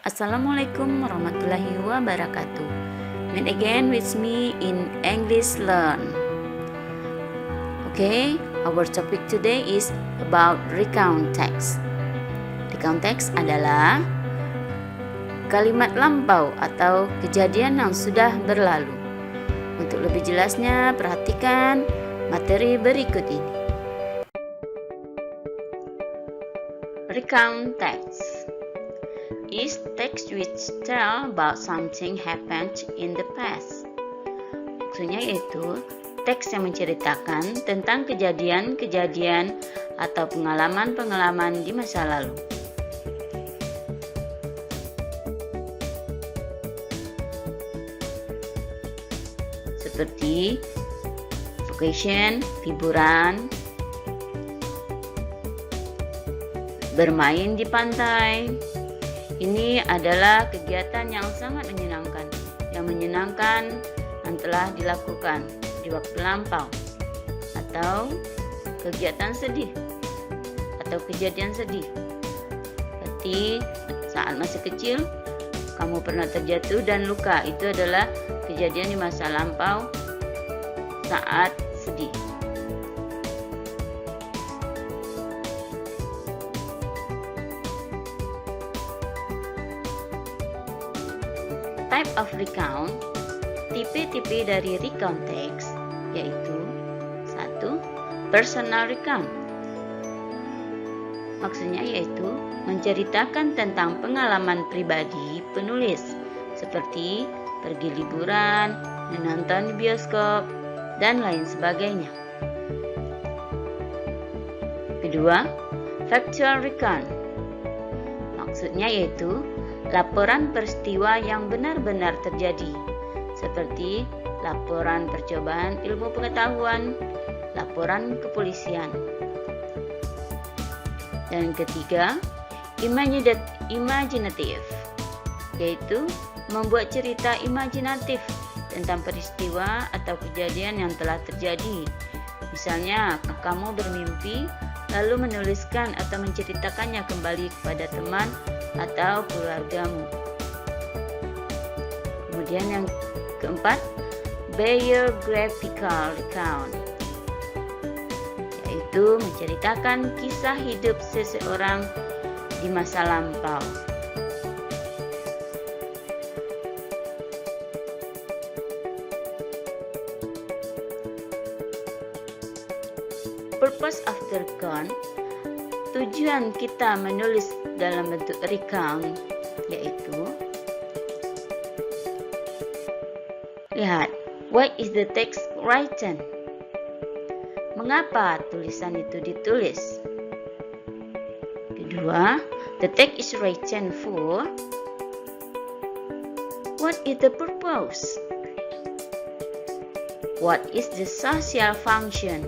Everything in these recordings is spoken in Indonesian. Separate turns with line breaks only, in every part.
Assalamualaikum warahmatullahi wabarakatuh. Meet again with me in English Learn. Okay, our topic today is about recount text. Recount text adalah kalimat lampau atau kejadian yang sudah berlalu. Untuk lebih jelasnya, perhatikan materi berikut ini. Recount text is text which tell about something happened in the past. Maksudnya yaitu teks yang menceritakan tentang kejadian-kejadian atau pengalaman-pengalaman di masa lalu. Seperti vacation, liburan, bermain di pantai. Ini adalah kegiatan yang sangat menyenangkan, yang telah dilakukan di waktu lampau, atau kegiatan sedih, atau kejadian sedih. Seperti saat masih kecil, kamu pernah terjatuh dan luka. Itu adalah kejadian di masa lampau saat sedih. Type of recount, tipe-tipe dari recount text, yaitu 1. Personal recount. Maksudnya yaitu menceritakan tentang pengalaman pribadi penulis, seperti pergi liburan, menonton di bioskop, dan lain sebagainya. Kedua, factual recount. Maksudnya yaitu laporan peristiwa yang benar-benar terjadi, seperti laporan percobaan ilmu pengetahuan, laporan kepolisian. Dan ketiga, imaginative, yaitu membuat cerita imajinatif tentang peristiwa atau kejadian yang telah terjadi. Misalnya, kamu bermimpi lalu menuliskan atau menceritakannya kembali kepada teman atau keluargamu. Kemudian yang keempat, biographical recount, yaitu menceritakan kisah hidup seseorang di masa lampau. Purpose of the recount, tujuan kita menulis dalam bentuk recount, yaitu lihat, why is the text written? Mengapa tulisan itu ditulis? Kedua, the text is written for what is the purpose? What is the social function?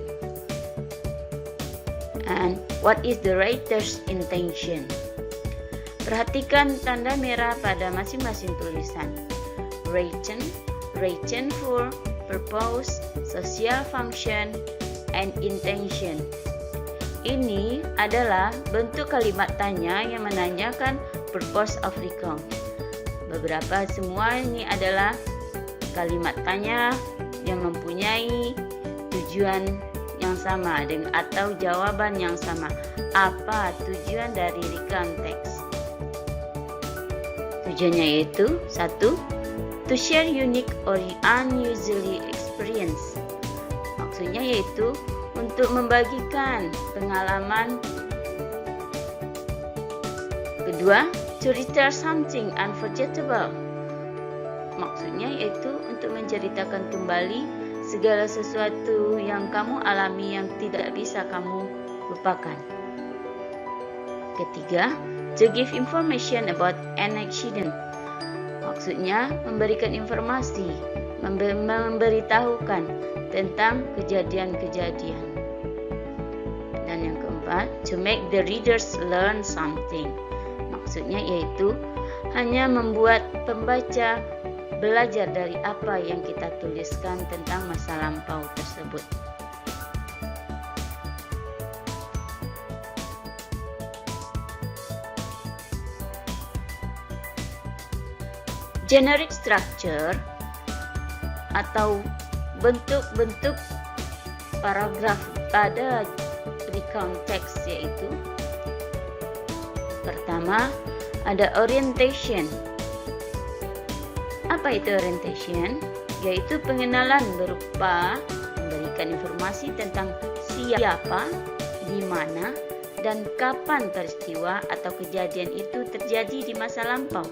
And what is the writer's intention? Perhatikan tanda merah pada masing-masing tulisan. Written for, purpose, social function, and intention. Ini adalah bentuk kalimat tanya yang menanyakan purpose of recount. Semua ini adalah kalimat tanya yang mempunyai tujuan yang sama atau jawaban yang sama. Apa tujuan dari recount text? Tujuannya yaitu 1. To share unique or unusual experience. Maksudnya yaitu untuk membagikan pengalaman. Kedua, to retell something unforgettable. Maksudnya yaitu untuk menceritakan kembali segala sesuatu yang kamu alami yang tidak bisa kamu lupakan. Ketiga, to give information about an accident. Maksudnya memberikan informasi, memberitahukan tentang kejadian-kejadian. Dan yang keempat, to make the readers learn something. Maksudnya yaitu hanya membuat pembaca belajar dari apa yang kita tuliskan tentang masa lampau tersebut. Generic structure atau bentuk-bentuk paragraf pada recount text yaitu pertama ada orientation. Apa itu orientation? Yaitu pengenalan berupa memberikan informasi tentang siapa, di mana, dan kapan peristiwa atau kejadian itu terjadi di masa lampau.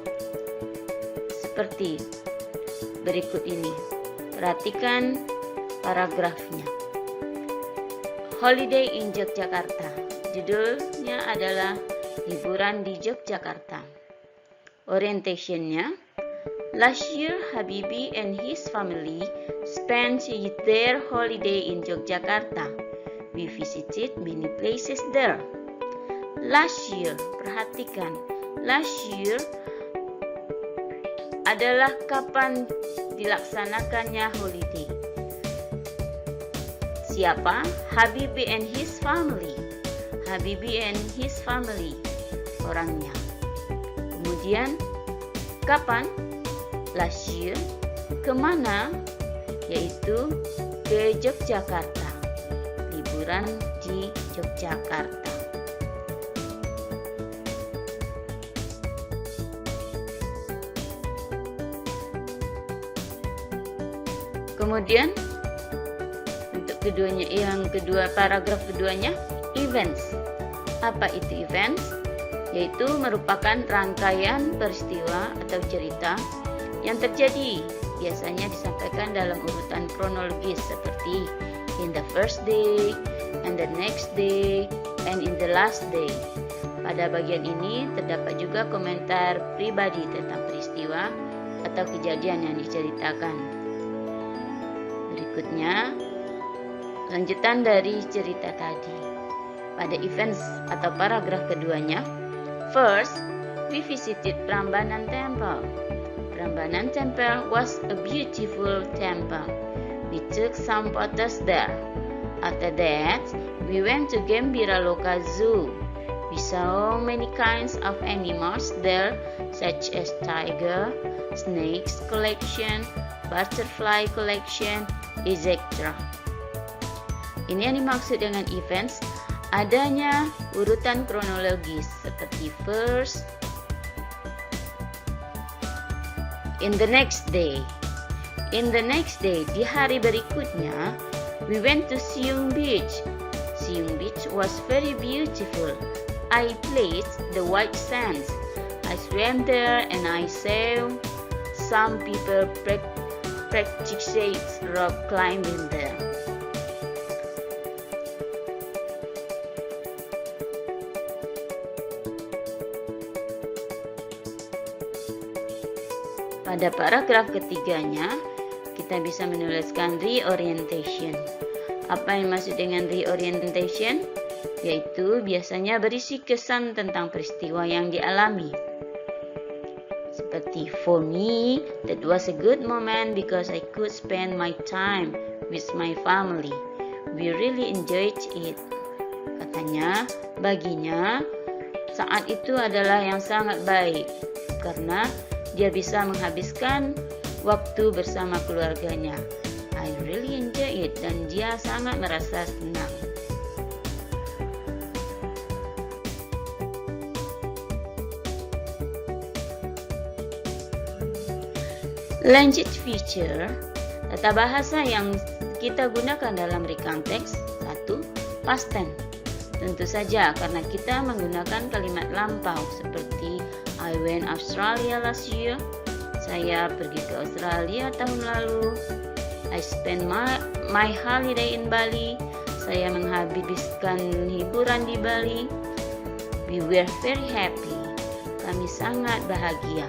Seperti berikut ini. Perhatikan paragrafnya. Holiday in Yogyakarta. Judulnya adalah Liburan di Yogyakarta. Orientationnya, last year Habibie and his family spent their holiday in Yogyakarta. We visited many places there. Last year, perhatikan, last year adalah kapan dilaksanakannya holiday. Siapa? Habibie and his family. Habibie and his family, orangnya. Kemudian, kapan? Last year. Kemana? Yaitu ke Yogyakarta. Liburan di Yogyakarta. Kemudian untuk keduanya, yang kedua, paragraf keduanya, events. Apa itu events? Yaitu merupakan rangkaian peristiwa atau cerita yang terjadi. Biasanya disampaikan dalam urutan kronologis seperti in the first day, and the next day, and in the last day. Pada bagian ini terdapat juga komentar pribadi tentang peristiwa atau kejadian yang diceritakan. Berikutnya, lanjutan dari cerita tadi. Pada events atau paragraf keduanya, first, we visited Prambanan Temple. Prambanan Temple was a beautiful temple. We took some photos there. After that, we went to Gembira Loka Zoo. We saw many kinds of animals there, such as tiger, snakes collection, butterfly collection, etc. Ini yang dimaksud dengan events, adanya urutan kronologis seperti first, in the next day. In the next day, di hari berikutnya, we went to Siung Beach. Siung Beach was very beautiful. I played the white sands. I swam there and I saw some people practicing rock climbing there. Pada paragraf ketiganya, kita bisa menuliskan reorientation. Apa yang maksud dengan reorientation? Yaitu biasanya berisi kesan tentang peristiwa yang dialami. Seperti, for me, that was a good moment because I could spend my time with my family. We really enjoyed it. Katanya, baginya, saat itu adalah yang sangat baik karena dia bisa menghabiskan waktu bersama keluarganya. I really enjoy it, dan dia sangat merasa senang. Language feature, tata bahasa yang kita gunakan dalam recount text. 1. Past tense. Tentu saja karena kita menggunakan kalimat lampau seperti I went Australia last year. Saya pergi ke Australia tahun lalu. I spent my holiday in Bali. Saya menghabiskan hiburan di Bali. We were very happy. Kami sangat bahagia.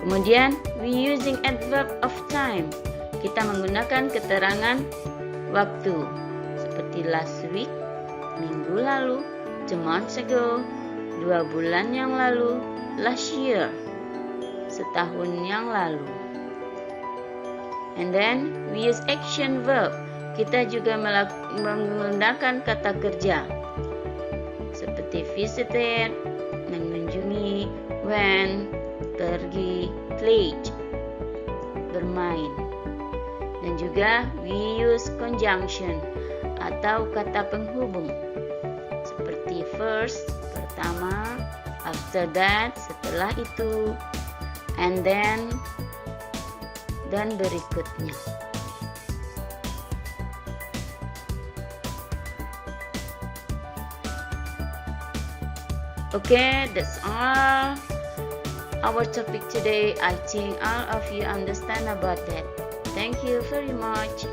Kemudian, we using adverb of time. Kita menggunakan keterangan waktu. Seperti last week, minggu lalu, 2 months ago, 2 bulan yang lalu, last year, setahun yang lalu. And then, we use action verb. Kita juga menggunakan kata kerja. Seperti visited, mengunjungi, went, ke pergi play, bermain. Dan juga we use conjunction atau kata penghubung seperti first, pertama, after that, setelah itu, and then, dan berikutnya. Okay, that's all our topic today. I think all of you understand about that. Thank you very much.